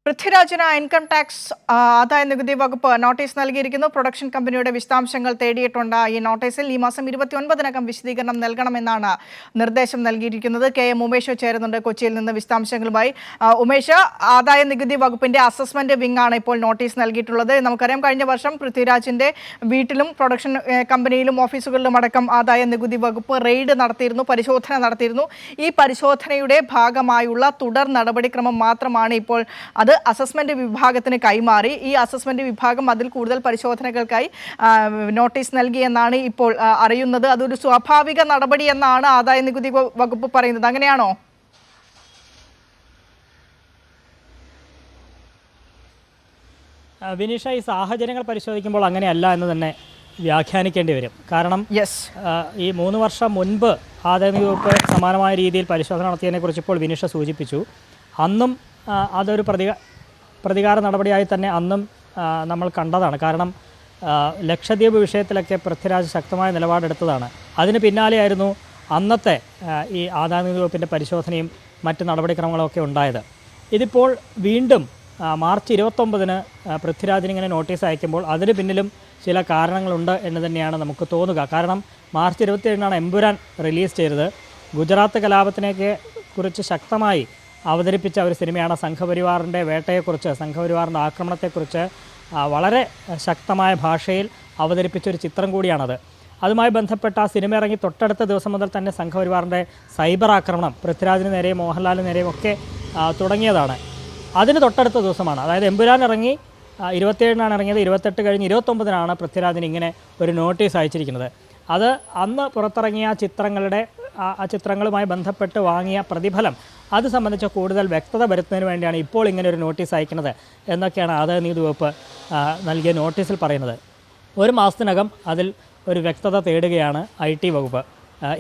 പൃഥ്വിരാജിന് income tax ആദായ നികുതി വകുപ്പ് നോട്ടീസ് നൽകിയിരിക്കുന്നു. പ്രൊഡക്ഷൻ കമ്പനിയുടെ വിശദാംശങ്ങൾ തേടിയിട്ടുണ്ട്. ഈ നോട്ടീസിൽ ഈ മാസം 29-നകം വിശദീകരണം നൽകണമെന്നാണ് നിർദ്ദേശം നൽകിയിരിക്കുന്നത്. KM ഉമേഷ് ചേരുന്നുണ്ട് കൊച്ചിയിൽ നിന്ന് വിശദാംശങ്ങളുമായി. ഉമേഷ്, ആദായ നികുതി വകുപ്പിന്റെ അസസ്മെന്റ് വിങ് ആണ് ഇപ്പോൾ നോട്ടീസ് നൽകിയിട്ടുള്ളത്. നമുക്കറിയാം, കഴിഞ്ഞ വർഷം പൃഥ്വിരാജിന്റെ വീട്ടിലും പ്രൊഡക്ഷൻ കമ്പനിയിലും ഓഫീസുകളിലും അടക്കം ആദായ നികുതി വകുപ്പ് റെയ്ഡ് നടത്തിയിരുന്നു, പരിശോധന നടത്തിയിരുന്നു. ഈ പരിശോധനയുടെ ഭാഗമായുള്ള തുടർ നടപടിക്രമം മാത്രമാണ് ഇപ്പോൾ അത് അസസ്മെന്റ് വിഭാഗത്തിന് കൈമാറി. ഈ അസസ്മെന്റ് വിഭാഗം അതിൽ കൂടുതൽ പരിശോധനകൾക്കായി നോട്ടീസ് നൽകിയെന്നാണ് ഇപ്പോൾ അറിയുന്നത്. അതൊരു സ്വാഭാവിക നടപടി എന്നാണ് ആദായ നികുതി വകുപ്പ് പറയുന്നത്. അങ്ങനെയാണോ? വിനീഷ, ഈ സാഹചര്യങ്ങൾ പരിശോധിക്കുമ്പോൾ അങ്ങനെയല്ല എന്ന് തന്നെ വ്യാഖ്യാനിക്കേണ്ടി വരും. കാരണം ഈ 3 വർഷം മുൻപ് ആദായ നികുതി വകുപ്പ് സമാനമായ രീതിയിൽ പരിശോധന നടത്തിയതിനെക്കുറിച്ച് ഇപ്പോൾ വിനീഷ സൂചിപ്പിച്ചു. അന്നും അതൊരു പ്രതികാര നടപടിയായി തന്നെ അന്നും നമ്മൾ കണ്ടതാണ്. കാരണം ലക്ഷദ്വീപ് വിഷയത്തിലൊക്കെ പൃഥ്വിരാജ് ശക്തമായ നിലപാടെടുത്തതാണ്. അതിന് പിന്നാലെയായിരുന്നു അന്നത്തെ ഈ ആദായ നികുതി വകുപ്പിൻ്റെ പരിശോധനയും മറ്റ് നടപടിക്രമങ്ങളൊക്കെ ഉണ്ടായത്. ഇതിപ്പോൾ വീണ്ടും മാർച്ച് 29-ന് പൃഥ്വിരാജിനിങ്ങനെ നോട്ടീസ് അയക്കുമ്പോൾ അതിന് പിന്നിലും ചില കാരണങ്ങളുണ്ട് എന്ന് തന്നെയാണ് നമുക്ക് തോന്നുക. കാരണം മാർച്ച് 27-നാണ് എമ്പുരാൻ റിലീസ് ചെയ്തത്. ഗുജറാത്ത് കലാപത്തിനെയൊക്കെ കുറിച്ച് ശക്തമായി അവതരിപ്പിച്ച ഒരു സിനിമയാണ്. സംഘപരിവാറിൻ്റെ വേട്ടയെക്കുറിച്ച്, സംഘപരിവാറിൻ്റെ ആക്രമണത്തെക്കുറിച്ച് വളരെ ശക്തമായ ഭാഷയിൽ അവതരിപ്പിച്ചൊരു ചിത്രം കൂടിയാണത്. അതുമായി ബന്ധപ്പെട്ട ആ സിനിമ ഇറങ്ങി തൊട്ടടുത്ത ദിവസം മുതൽ തന്നെ സംഘപരിവാറിൻ്റെ സൈബർ ആക്രമണം പൃഥ്വിരാജിന് നേരെയും മോഹൻലാലിന് നേരെയും ഒക്കെ തുടങ്ങിയതാണ്. അതിന് തൊട്ടടുത്ത ദിവസമാണ്, അതായത് എമ്പുരാൻ ഇറങ്ങി 27-നാണ് ഇറങ്ങിയത്. 28 കഴിഞ്ഞ് 29-നാണ് പൃഥ്വിരാജിന് ഇങ്ങനെ ഒരു നോട്ടീസ് അയച്ചിരിക്കുന്നത്. അത് അന്ന് പുറത്തിറങ്ങിയ ആ ചിത്രങ്ങളുമായി ബന്ധപ്പെട്ട് വാങ്ങിയ പ്രതിഫലം അത് സംബന്ധിച്ച് കൂടുതൽ വ്യക്തത വരുത്തുന്നതിന് വേണ്ടിയാണ് ഇപ്പോൾ ഇങ്ങനെ ഒരു നോട്ടീസ് അയക്കുന്നത് എന്നൊക്കെയാണ് ആദായ നികുതി വകുപ്പ് നൽകിയ നോട്ടീസിൽ പറയുന്നത്. 1 മാസത്തിനകം അതിൽ ഒരു വ്യക്തത തേടുകയാണ് IT വകുപ്പ്.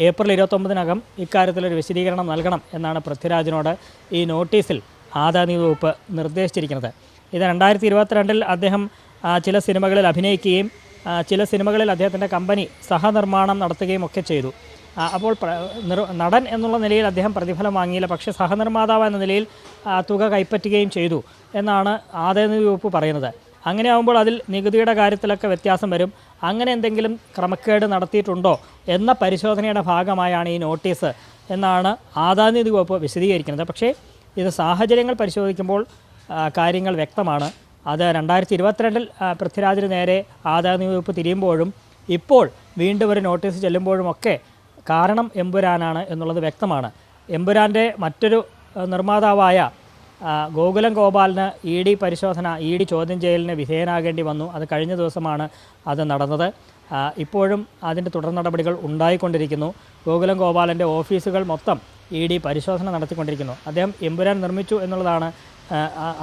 ഏപ്രിൽ 29-നകം ഇക്കാര്യത്തിലൊരു വിശദീകരണം നൽകണം എന്നാണ് പൃഥ്വിരാജിനോട് ഈ നോട്ടീസിൽ ആദായ നികുതി വകുപ്പ് നിർദ്ദേശിച്ചിരിക്കുന്നത്. ഇത് 2022-ൽ അദ്ദേഹം ചില സിനിമകളിൽ അഭിനയിക്കുകയും ചില സിനിമകളിൽ അദ്ദേഹത്തിൻ്റെ കമ്പനി സഹനിർമ്മാണം നടത്തുകയും ഒക്കെ ചെയ്തു. അപ്പോൾ നടൻ എന്നുള്ള നിലയിൽ അദ്ദേഹം പ്രതിഫലം വാങ്ങിയില്ല, പക്ഷേ സഹനിർമ്മാതാവ് എന്ന നിലയിൽ തുക കൈപ്പറ്റുകയും ചെയ്തു എന്നാണ് ആദായ നികുതി വകുപ്പ് പറയുന്നത്. അങ്ങനെ ആകുമ്പോൾ അതിൽ നികുതിയുടെ കാര്യത്തിലൊക്കെ വ്യത്യാസം വരും. അങ്ങനെ എന്തെങ്കിലും ക്രമക്കേട് നടത്തിയിട്ടുണ്ടോ എന്ന പരിശോധനയുടെ ഭാഗമായാണ് ഈ നോട്ടീസ് എന്നാണ് ആദായ നികുതി വകുപ്പ് വിശദീകരിക്കുന്നത്. പക്ഷേ ഇത് സാഹചര്യങ്ങൾ പരിശോധിക്കുമ്പോൾ കാര്യങ്ങൾ വ്യക്തമാണ്. അത് 2022-ൽ പൃഥ്വിരാജിന് നേരെ ആദായ നികുതി വകുപ്പ് തിരിയുമ്പോഴും ഇപ്പോൾ വീണ്ടും ഒരു നോട്ടീസ് ചെല്ലുമ്പോഴുമൊക്കെ കാരണം എമ്പുരാനാണ് എന്നുള്ളത് വ്യക്തമാണ്. എമ്പുരാൻ്റെ മറ്റൊരു നിർമ്മാതാവായ ഗോകുലം ഗോപാലിന് പരിശോധന ചോദ്യം ചെയ്യലിന് വിധേയനാകേണ്ടി വന്നു. അത് കഴിഞ്ഞ ദിവസമാണ് അത് നടന്നത്. ഇപ്പോഴും അതിൻ്റെ തുടർ നടപടികൾ ഉണ്ടായിക്കൊണ്ടിരിക്കുന്നു. ഗോകുലം ഗോപാലിൻ്റെ ഓഫീസുകൾ മൊത്തം പരിശോധന നടത്തിക്കൊണ്ടിരിക്കുന്നു. അദ്ദേഹം എമ്പുരാൻ നിർമ്മിച്ചു എന്നുള്ളതാണ്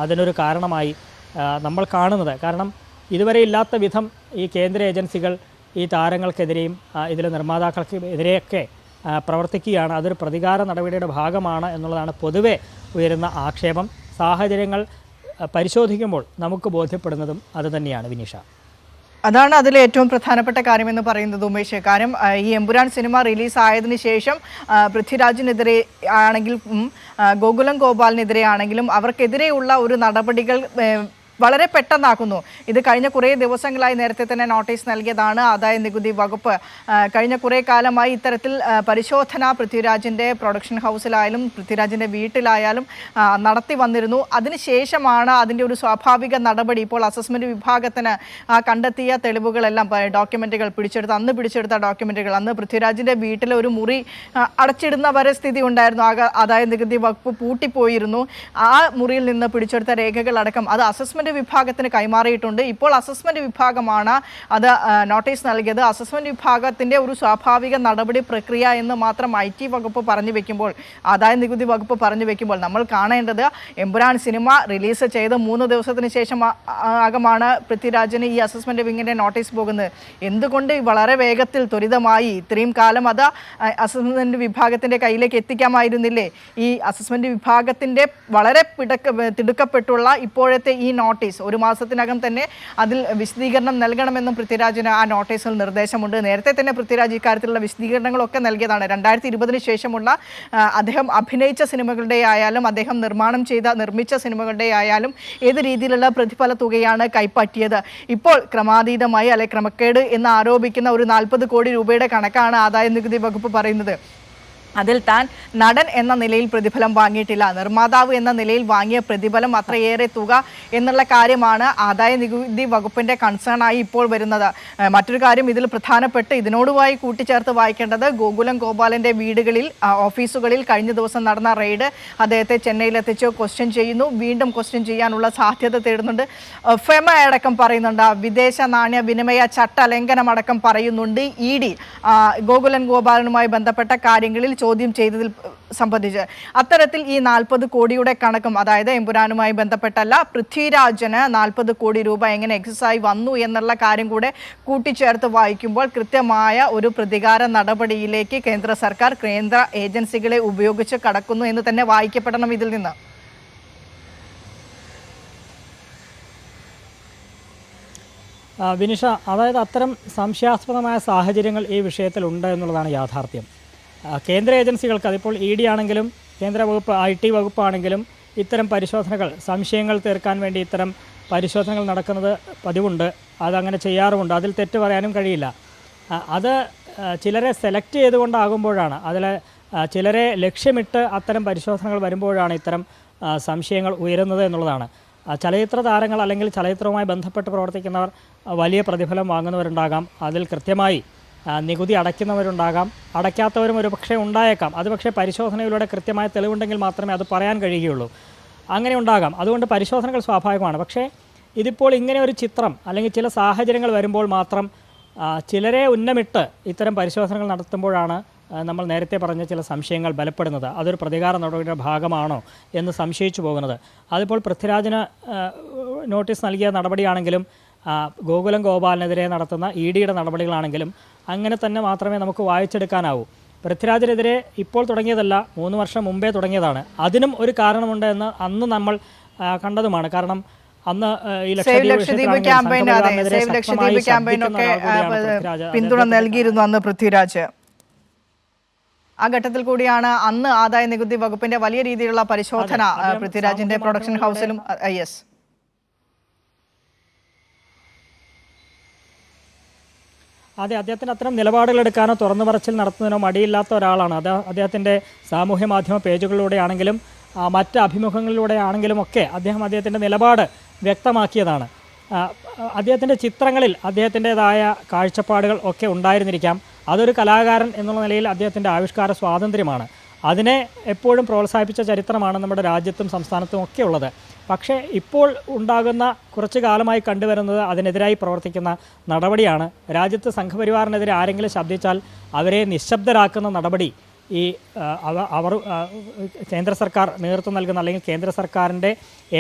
അതിനൊരു കാരണമായി നമ്മൾ കാണുന്നത്. കാരണം ഇതുവരെ ഇല്ലാത്ത വിധം ഈ കേന്ദ്ര ഏജൻസികൾ ഈ താരങ്ങൾക്കെതിരെയും ഇതിലെ നിർമ്മാതാക്കൾക്ക് എതിരെയൊക്കെ പ്രവർത്തിക്കുകയാണ്. അതൊരു പ്രതികാര നടപടിയുടെ ഭാഗമാണ് എന്നുള്ളതാണ് പൊതുവെ ഉയരുന്ന ആക്ഷേപം. സാഹചര്യങ്ങൾ പരിശോധിക്കുമ്പോൾ നമുക്ക് ബോധ്യപ്പെടുന്നതും അതുതന്നെയാണ് വിനീഷ. അതാണ് അതിലെ ഏറ്റവും പ്രധാനപ്പെട്ട കാര്യമെന്ന് പറയുന്നത് ഉമേഷ്. കാര്യം ഈ എമ്പുരാൻ സിനിമ റിലീസായതിനു ശേഷം പൃഥ്വിരാജിനെതിരെ ആണെങ്കിലും ഗോകുലം ഗോപാലിനെതിരെ ആണെങ്കിലും അവർക്കെതിരെയുള്ള ഒരു നടപടികൾ വളരെ പെട്ടെന്നാക്കുന്നു. ഇത് കഴിഞ്ഞ കുറേ ദിവസങ്ങളായി നേരത്തെ തന്നെ നോട്ടീസ് നൽകിയതാണ് ആദായ നികുതി വകുപ്പ്. കഴിഞ്ഞ കുറേ കാലമായി ഇത്തരത്തിൽ പരിശോധന പൃഥ്വിരാജിൻ്റെ പ്രൊഡക്ഷൻ ഹൗസിലായാലും പൃഥ്വിരാജിൻ്റെ വീട്ടിലായാലും നടത്തി വന്നിരുന്നു. അതിനുശേഷമാണ് അതിൻ്റെ ഒരു സ്വാഭാവിക നടപടി. ഇപ്പോൾ അസസ്മെൻറ്റ് വിഭാഗത്തിന് കണ്ടെത്തിയ തെളിവുകളെല്ലാം, ഡോക്യുമെൻറ്റുകൾ അന്ന് പിടിച്ചെടുത്ത ഡോക്യുമെൻറ്റുകൾ, അന്ന് പൃഥ്വിരാജിൻ്റെ വീട്ടിലെ ഒരു മുറി അടച്ചിടുന്ന വരെ സ്ഥിതി ഉണ്ടായിരുന്നു. ആദായ നികുതി വകുപ്പ് പൂട്ടിപ്പോയിരുന്നു. ആ മുറിയിൽ നിന്ന് പിടിച്ചെടുത്ത രേഖകളടക്കം അത് അസസ്മെൻറ്റ് വിഭാഗത്തിന് കൈമാറിയിട്ടുണ്ട്. ഇപ്പോൾ അസസ്മെന്റ് വിഭാഗമാണ് അത് നോട്ടീസ് നൽകിയത്. അസസ്മെന്റ് വിഭാഗത്തിന്റെ ഒരു സ്വാഭാവിക നടപടി പ്രക്രിയ എന്ന് മാത്രം IT വകുപ്പ് പറഞ്ഞു വെക്കുമ്പോൾ, ആദായ നികുതി വകുപ്പ് പറഞ്ഞു വെക്കുമ്പോൾ നമ്മൾ കാണേണ്ടത് എമ്പുരാൻ സിനിമ റിലീസ് ചെയ്ത് 3 ദിവസത്തിന് ശേഷം ആകമാണ് പൃഥ്വിരാജിന് ഈ അസസ്മെന്റ് വിങ്ങിന്റെ നോട്ടീസ് പോകുന്നത്. എന്തുകൊണ്ട് വളരെ വേഗത്തിൽ ത്വരിതമായി ഇത്രയും കാലം അത് അസസ്മെന്റ് വിഭാഗത്തിന്റെ കയ്യിലേക്ക് എത്തിക്കാമായിരുന്നില്ലേ? ഈ അസസ്മെന്റ് വിഭാഗത്തിന്റെ വളരെ തിടുക്കപ്പെട്ടുള്ള ഇപ്പോഴത്തെ ഈ നോട്ടീസ് 1 മാസത്തിനകം തന്നെ അതിൽ വിശദീകരണം നൽകണമെന്നും പൃഥ്വിരാജിന് ആ നോട്ടീസിൽ നിർദ്ദേശമുണ്ട്. നേരത്തെ തന്നെ പൃഥ്വിരാജ് ഇക്കാര്യത്തിലുള്ള വിശദീകരണങ്ങളൊക്കെ നൽകിയതാണ്. 2020 ശേഷമുള്ള അദ്ദേഹം അഭിനയിച്ച സിനിമകളുടെ ആയാലും അദ്ദേഹം നിർമ്മിച്ച സിനിമകളുടെ ആയാലും ഏത് രീതിയിലുള്ള പ്രതിഫല തുകയാണ് കൈപ്പറ്റിയത്. ഇപ്പോൾ ക്രമാതീതമായി ക്രമക്കേട് എന്ന് ആരോപിക്കുന്ന ഒരു 40 കോടി രൂപയുടെ കണക്കാണ് ആദായനികുതി വകുപ്പ് പറയുന്നത്. അതിൽ താൻ നടൻ എന്ന നിലയിൽ പ്രതിഫലം വാങ്ങിയിട്ടില്ല, നിർമ്മാതാവ് എന്ന നിലയിൽ വാങ്ങിയ പ്രതിഫലം അത്രയേറെ തുക എന്നുള്ള കാര്യമാണ് ആദായ നികുതി വകുപ്പിൻ്റെ കൺസേണായി ഇപ്പോൾ വരുന്നത്. മറ്റൊരു കാര്യം ഇതിൽ പ്രധാനപ്പെട്ട് ഇതിനോടുമായി കൂട്ടിച്ചേർത്ത് വായിക്കേണ്ടത് ഗോകുലം ഗോപാലൻ്റെ വീടുകളിൽ ഓഫീസുകളിൽ കഴിഞ്ഞ ദിവസം നടന്ന റെയ്ഡ് അദ്ദേഹത്തെ ചെന്നൈയിലെത്തിച്ച് ക്വസ്റ്റ്യൻ ചെയ്യുന്നു. വീണ്ടും ക്വസ്റ്റ്യൻ ചെയ്യാനുള്ള സാധ്യത തേടുന്നുണ്ട്. ഫെമ അടക്കം പറയുന്നുണ്ട്, വിദേശ നാണ്യ വിനിമയ ചട്ട ലംഘനമടക്കം പറയുന്നുണ്ട്. ED ഗോകുലൻ ഗോപാലനുമായി ബന്ധപ്പെട്ട കാര്യങ്ങളിൽ ചോദ്യം ചെയ്തതിൽ സംബന്ധിച്ച് അത്തരത്തിൽ ഈ 40 കോടിയുടെ കണക്കും, അതായത് എമ്പുരാനുമായി ബന്ധപ്പെട്ടല്ല, പൃഥ്വിരാജിന് 40 കോടി രൂപ എങ്ങനെ എക്സസൈസ് വന്നു എന്നുള്ള കാര്യം കൂടെ കൂട്ടിച്ചേർത്ത് വായിക്കുമ്പോൾ കൃത്യമായ ഒരു പ്രതികാര നടപടിയിലേക്ക് കേന്ദ്ര സർക്കാർ കേന്ദ്ര ഏജൻസികളെ ഉപയോഗിച്ച് കടക്കുന്നു എന്ന് തന്നെ വായിക്കപ്പെടണം ഇതിൽ നിന്ന്. വിനിഷ, അതായത് അത്തരം സംശയാസ്പദമായ സാഹചര്യങ്ങൾ ഈ വിഷയത്തിലുണ്ട് എന്നുള്ളതാണ് യാഥാർത്ഥ്യം. കേന്ദ്ര ഏജൻസികൾക്ക്, അതിപ്പോൾ ED ആണെങ്കിലും കേന്ദ്ര വകുപ്പ് IT വകുപ്പാണെങ്കിലും ഇത്തരം പരിശോധനകൾ, സംശയങ്ങൾ തീർക്കാൻ വേണ്ടി ഇത്തരം പരിശോധനകൾ നടക്കുന്നത് പതിവുണ്ട്. അതങ്ങനെ ചെയ്യാറുമുണ്ട്. അതിൽ തെറ്റ് പറയാനും കഴിയില്ല. അത് ചിലരെ സെലക്ട് ചെയ്തുകൊണ്ടാകുമ്പോഴാണ്, അതിൽ ചിലരെ ലക്ഷ്യമിട്ട് അത്തരം പരിശോധനകൾ വരുമ്പോഴാണ് ഇത്തരം സംശയങ്ങൾ ഉയരുന്നത് എന്നുള്ളതാണ്. ചലച്ചിത്ര താരങ്ങൾ അല്ലെങ്കിൽ ചലച്ചിത്രവുമായി ബന്ധപ്പെട്ട് പ്രവർത്തിക്കുന്നവർ വലിയ പ്രതിഫലം വാങ്ങുന്നവരുണ്ടാകാം. അതിൽ കൃത്യമായി നികുതി അടയ്ക്കുന്നവരുണ്ടാകാം, അടയ്ക്കാത്തവരും ഒരു പക്ഷേ ഉണ്ടായേക്കാം. അത് പക്ഷേ പരിശോധനയിലൂടെ കൃത്യമായ തെളിവുണ്ടെങ്കിൽ മാത്രമേ അത് പറയാൻ കഴിയുകയുള്ളൂ. അങ്ങനെ ഉണ്ടാകാം. അതുകൊണ്ട് പരിശോധനകൾ സ്വാഭാവികമാണ്. പക്ഷേ ഇതിപ്പോൾ ഇങ്ങനെ ഒരു ചിത്രം അല്ലെങ്കിൽ ചില സാഹചര്യങ്ങൾ വരുമ്പോൾ മാത്രം ചിലരെ ഉന്നമിട്ട് ഇത്തരം പരിശോധനകൾ നടത്തുമ്പോഴാണ് നമ്മൾ നേരത്തെ പറഞ്ഞ ചില സംശയങ്ങൾ ബലപ്പെടുന്നത്. അതൊരു പ്രതികാര നടപടിയുടെ ഭാഗമാണോ എന്ന് സംശയിച്ചു പോകുന്നത്. അതിപ്പോൾ പൃഥ്വിരാജിന് നോട്ടീസ് നൽകിയ നടപടിയാണെങ്കിലും ഗോകുലം ഗോപാലിനെതിരെ നടത്തുന്ന EDയുടെ നടപടികളാണെങ്കിലും അങ്ങനെ തന്നെ മാത്രമേ നമുക്ക് വായിച്ചെടുക്കാനാവൂ. പൃഥ്വിരാജിനെതിരെ ഇപ്പോൾ തുടങ്ങിയതല്ല, 3 വർഷം മുമ്പേ തുടങ്ങിയതാണ്. അതിനും ഒരു കാരണമുണ്ട് എന്ന് അന്ന് നമ്മൾ കണ്ടതുമാണ്. കാരണം അന്ന് ഈ ലക്ഷദ്വീപ് ക്യാമ്പയിനൊക്കെ പിന്തുണ നൽകിയിരുന്നു അന്ന് പൃഥ്വിരാജ്. ആ ഘട്ടത്തിൽ കൂടിയാണ് അന്ന് ആദായ നികുതി വകുപ്പിന്റെ വലിയ രീതിയിലുള്ള പരിശോധന പൃഥ്വിരാജിന്റെ പ്രൊഡക്ഷൻ ഹൗസിലും. യെസ്, അതെ, അദ്ദേഹത്തിന് അത്തരം നിലപാടുകളെടുക്കാനോ തുറന്നു പറച്ചിൽ നടത്തുന്നതിനോ മടിയില്ലാത്ത ഒരാളാണ്. അദ്ദേഹത്തിൻ്റെ സാമൂഹ്യ മാധ്യമ പേജുകളിലൂടെ ആണെങ്കിലും മറ്റ് അഭിമുഖങ്ങളിലൂടെ ആണെങ്കിലും ഒക്കെ അദ്ദേഹത്തിൻ്റെ നിലപാട് വ്യക്തമാക്കിയതാണ്. അദ്ദേഹത്തിൻ്റെ ചിത്രങ്ങളിൽ അദ്ദേഹത്തിൻ്റെതായ കാഴ്ചപ്പാടുകൾ ഒക്കെ ഉണ്ടായിരുന്നിരിക്കാം. അതൊരു കലാകാരൻ എന്നുള്ള നിലയിൽ അദ്ദേഹത്തിൻ്റെ ആവിഷ്കാര സ്വാതന്ത്ര്യമാണ്. അതിനെ എപ്പോഴും പ്രോത്സാഹിപ്പിച്ച ചരിത്രമാണ് നമ്മുടെ രാജ്യത്തും സംസ്ഥാനത്തും ഒക്കെ ഉള്ളത്. പക്ഷേ ഇപ്പോൾ ഉണ്ടാകുന്ന കുറച്ചു കാലമായി കണ്ടുവരുന്നത് അതിനെതിരായി പ്രവർത്തിക്കുന്ന നടപടിയാണ്. രാജ്യത്ത് സംഘപരിവാറിനെതിരെ ആരെങ്കിലും ശബ്ദിച്ചാൽ അവരെ നിശബ്ദരാക്കുന്ന നടപടി ഈ അവർ കേന്ദ്ര സർക്കാർ നേതൃത്വം നൽകുന്ന അല്ലെങ്കിൽ കേന്ദ്ര സർക്കാരിൻ്റെ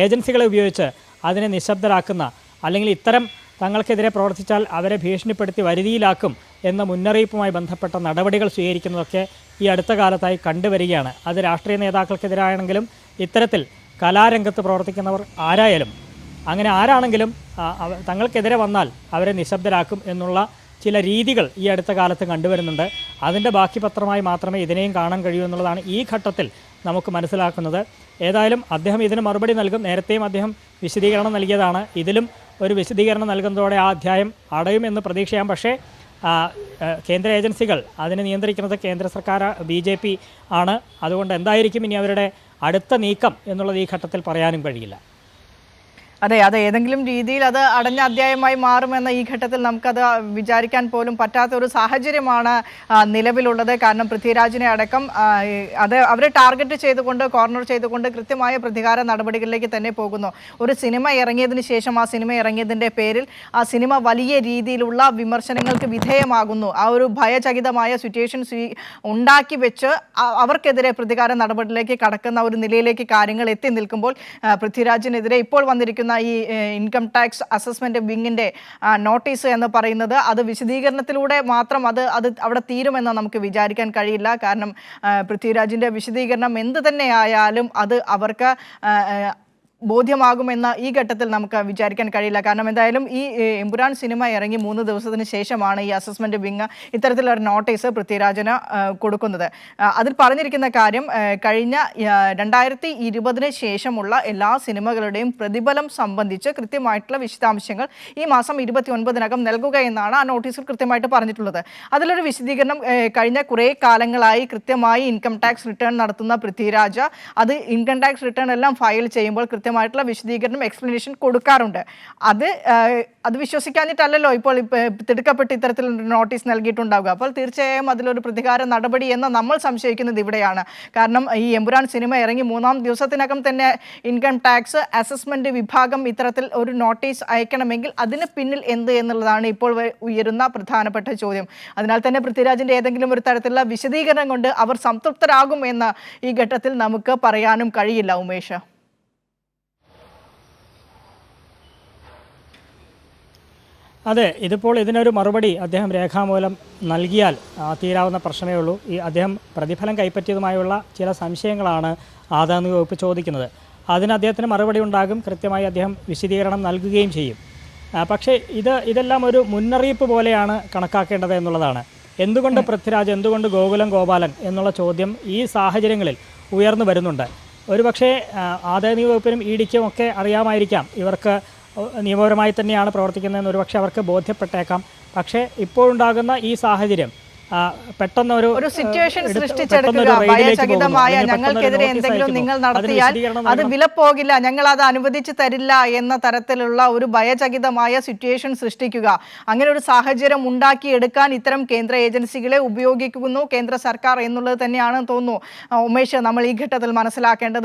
ഏജൻസികളെ ഉപയോഗിച്ച് അതിനെ നിശബ്ദരാക്കുന്ന, അല്ലെങ്കിൽ ഇത്തരം തങ്ങൾക്കെതിരെ പ്രവർത്തിച്ചാൽ അവരെ ഭീഷണിപ്പെടുത്തി വരുതിയിലാക്കും എന്ന മുന്നറിയിപ്പുമായി ബന്ധപ്പെട്ട നടപടികൾ സ്വീകരിക്കുന്നതൊക്കെ ഈ അടുത്ത കാലത്തായി കണ്ടുവരികയാണ്. അത് രാഷ്ട്രീയ നേതാക്കൾക്കെതിരാണെങ്കിലും ഇത്തരത്തിൽ കലാരംഗത്ത് പ്രവർത്തിക്കുന്നവർ ആരായാലും, അങ്ങനെ ആരാണെങ്കിലും തങ്ങൾക്കെതിരെ വന്നാൽ അവരെ നിശബ്ദരാക്കും എന്നുള്ള ചില രീതികൾ ഈ അടുത്ത കാലത്ത് കണ്ടുവരുന്നുണ്ട്. അതിൻ്റെ ബാക്കി പത്രമായി മാത്രമേ ഇതിനെയും കാണാൻ കഴിയൂ എന്നുള്ളതാണ് ഈ ഘട്ടത്തിൽ നമുക്ക് മനസ്സിലാക്കുന്നത്. ഏതായാലും അദ്ദേഹം ഇതിന് മറുപടി നൽകും. നേരത്തെയും അദ്ദേഹം വിശദീകരണം നൽകിയതാണ്. ഇതിലും ഒരു വിശദീകരണം നൽകുന്നതോടെ ആ അധ്യായം അടയുമെന്ന് പ്രതീക്ഷയാം. പക്ഷേ കേന്ദ്ര ഏജൻസികൾ അതിനെ നിയന്ത്രിക്കുന്നത് കേന്ദ്ര സർക്കാർ BJP ആണ്. അതുകൊണ്ട് എന്തായിരിക്കും ഇനി അവരുടെ അടുത്ത നീക്കം എന്നുള്ളത് ഈ ഘട്ടത്തിൽ പറയാനും കഴിയില്ല. അതെ, അത് ഏതെങ്കിലും രീതിയിൽ അത് അടഞ്ഞ അധ്യായമായി മാറുമെന്ന ഈ ഘട്ടത്തിൽ നമുക്കത് വിചാരിക്കാൻ പോലും പറ്റാത്ത ഒരു സാഹചര്യമാണ് നിലവിലുള്ളത്. കാരണം പൃഥ്വിരാജിനെ അടക്കം അവരെ ടാർഗറ്റ് ചെയ്തുകൊണ്ട്, കോർണർ ചെയ്തുകൊണ്ട് കൃത്യമായ പ്രതികാര നടപടികളിലേക്ക് തന്നെ പോകുന്നു. ഒരു സിനിമ ഇറങ്ങിയതിന് ശേഷം ആ സിനിമ ഇറങ്ങിയതിൻ്റെ പേരിൽ ആ സിനിമ വലിയ രീതിയിലുള്ള വിമർശനങ്ങൾക്ക് വിധേയമാകുന്നു. ആ ഒരു ഭയചകിതമായ സിറ്റുവേഷൻ ഉണ്ടാക്കി വെച്ച് അവർക്കെതിരെ പ്രതികാര നടപടിയിലേക്ക് കടക്കുന്ന ഒരു നിലയിലേക്ക് കാര്യങ്ങൾ എത്തി നിൽക്കുമ്പോൾ പൃഥ്വിരാജിനെതിരെ ഇപ്പോൾ വന്നിരിക്കുന്ന ഈ ഇൻകം ടാക്സ് അസസ്മെന്റ് വിങ്ങിന്റെ നോട്ടീസ് എന്ന് പറയുന്നത് അത് വിശദീകരണത്തിലൂടെ മാത്രം അത് അവിടെ തീരുമെന്ന് നമുക്ക് വിചാരിക്കാൻ കഴിയില്ല. കാരണം പൃഥ്വിരാജിന്റെ വിശദീകരണം എന്ത് തന്നെ ആയാലും അത് അവർക്ക് ബോധ്യമാകുമെന്ന ഈ ഘട്ടത്തിൽ നമുക്ക് വിചാരിക്കാൻ കഴിയില്ല. കാരണം എന്തായാലും ഈ എമ്പുരാൻ സിനിമ ഇറങ്ങി 3 ദിവസത്തിന് ശേഷമാണ് ഈ അസസ്മെന്റ് വിങ് ഇത്തരത്തിലൊരു നോട്ടീസ് പൃഥ്വിരാജിന് കൊടുക്കുന്നത്. അതിൽ പറഞ്ഞിരിക്കുന്ന കാര്യം കഴിഞ്ഞ 2020 ശേഷമുള്ള എല്ലാ സിനിമകളുടെയും പ്രതിഫലം സംബന്ധിച്ച് കൃത്യമായിട്ടുള്ള വിശദാംശങ്ങൾ ഈ മാസം 29-നകം നൽകുക എന്നാണ് ആ നോട്ടീസിൽ കൃത്യമായിട്ട് പറഞ്ഞിട്ടുള്ളത്. അതിലൊരു വിശദീകരണം കഴിഞ്ഞ കുറേ കാലങ്ങളായി കൃത്യമായി ഇൻകം ടാക്സ് റിട്ടേൺ നടത്തുന്ന പൃഥ്വിരാജ് അത് ഇൻകം ടാക്സ് റിട്ടേൺ എല്ലാം ഫയൽ ചെയ്യുമ്പോൾ കൃത്യമായിട്ടുള്ള വിശദീകരണം എക്സ്പ്ലനേഷൻ കൊടുക്കാറുണ്ട്. അത് വിശ്വസിക്കാഞ്ഞിട്ടല്ലോ ഇപ്പോൾ തിടുക്കപ്പെട്ട് ഇത്തരത്തിൽ നോട്ടീസ് നൽകിയിട്ടുണ്ടാവുക. അപ്പോൾ തീർച്ചയായും അതിലൊരു പ്രതികാര നടപടി എന്ന് നമ്മൾ സംശയിക്കുന്നത് ഇവിടെയാണ്. കാരണം ഈ എമ്പുരാൻ സിനിമ ഇറങ്ങി 3-ാം ദിവസത്തിനകം തന്നെ ഇൻകം ടാക്സ് അസസ്മെന്റ് വിഭാഗം ഇത്തരത്തിൽ ഒരു നോട്ടീസ് അയക്കണമെങ്കിൽ അതിന് പിന്നിൽ എന്ത് എന്നുള്ളതാണ് ഇപ്പോൾ ഉയരുന്ന പ്രധാനപ്പെട്ട ചോദ്യം. അതിനാൽ തന്നെ പൃഥ്വിരാജിന്റെ ഏതെങ്കിലും ഒരു തരത്തിലുള്ള വിശദീകരണം കൊണ്ട് അവർ സംതൃപ്തരാകും എന്ന് ഈ ഘട്ടത്തിൽ നമുക്ക് പറയാനും കഴിയില്ല. ഉമേഷ്, അതെ, ഇതിനൊരു മറുപടി അദ്ദേഹം രേഖാമൂലം നൽകിയാൽ തീരാവുന്ന പ്രശ്നമേ ഉള്ളൂ. അദ്ദേഹം പ്രതിഫലം കൈപ്പറ്റിയതുമായുള്ള ചില സംശയങ്ങളാണ് ആദായ വകുപ്പ് ചോദിക്കുന്നത്. അതിന് അദ്ദേഹത്തിന് മറുപടി ഉണ്ടാകും. കൃത്യമായി അദ്ദേഹം വിശദീകരണം നൽകുകയും ചെയ്യും. പക്ഷേ ഇതെല്ലാം ഒരു മുന്നറിയിപ്പ് പോലെയാണ് കണക്കാക്കേണ്ടത് എന്നുള്ളതാണ്. എന്തുകൊണ്ട് പൃഥ്വിരാജ്, എന്തുകൊണ്ട് ഗോകുലം ഗോപാലൻ എന്നുള്ള ചോദ്യം ഈ സാഹചര്യങ്ങളിൽ ഉയർന്നു വരുന്നുണ്ട്. ഒരുപക്ഷേ ആദായ വകുപ്പിനും ഇഡിക്കും ഒക്കെ അറിയാമായിരിക്കാം ഇവർക്ക് നിയമപരമായി തന്നെയാണ് പ്രവർത്തിക്കുന്നതെന്ന് ഒരുപക്ഷെ അവർക്ക് ബോധ്യപ്പെട്ടേക്കാം. പക്ഷേ ഇപ്പോഴുണ്ടാകുന്ന ഈ സാഹചര്യം പെട്ടെന്നൊരു സിറ്റുവേഷൻ സൃഷ്ടിച്ചെടുക്കുക, ഭയചകിതമായ ഞങ്ങൾക്കെതിരെ എന്തെങ്കിലും നിങ്ങൾ നടത്തിയാൽ അത് വിലപ്പോകില്ല, ഞങ്ങൾ അത് അനുവദിച്ചു തരില്ല എന്ന തരത്തിലുള്ള ഒരു ഭയചകിതമായ സിറ്റുവേഷൻ സൃഷ്ടിക്കുക, അങ്ങനെ ഒരു സാഹചര്യം ഉണ്ടാക്കിയെടുക്കാൻ ഇത്തരം കേന്ദ്ര ഏജൻസികളെ ഉപയോഗിക്കുന്നു കേന്ദ്ര സർക്കാർ എന്നുള്ളത് തന്നെയാണ് തോന്നുന്നു ഉമേഷ് നമ്മൾ ഈ ഘട്ടത്തിൽ മനസ്സിലാക്കേണ്ടത്.